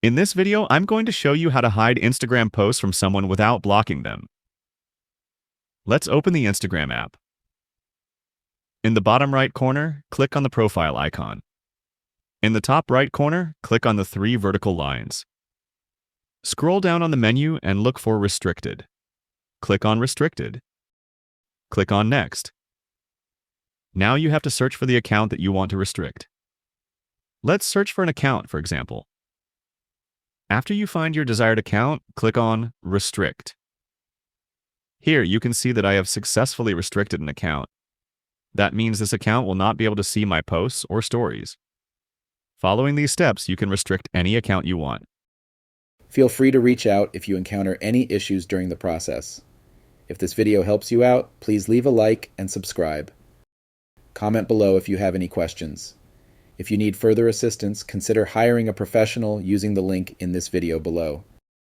In this video, I'm going to show you how to hide Instagram posts from someone without blocking them. Let's open the Instagram app. In the bottom right corner, click on the profile icon. In the top right corner, click on the three vertical lines. Scroll down on the menu and look for Restricted. Click on Restricted. Click on Next. Now you have to search for the account that you want to restrict. Let's search for an account, for example. After you find your desired account, click on Restrict. Here, you can see that I have successfully restricted an account. That means this account will not be able to see my posts or stories. Following these steps, you can restrict any account you want. Feel free to reach out if you encounter any issues during the process. If this video helps you out, please leave a like and subscribe. Comment below if you have any questions. If you need further assistance, consider hiring a professional using the link in this video below.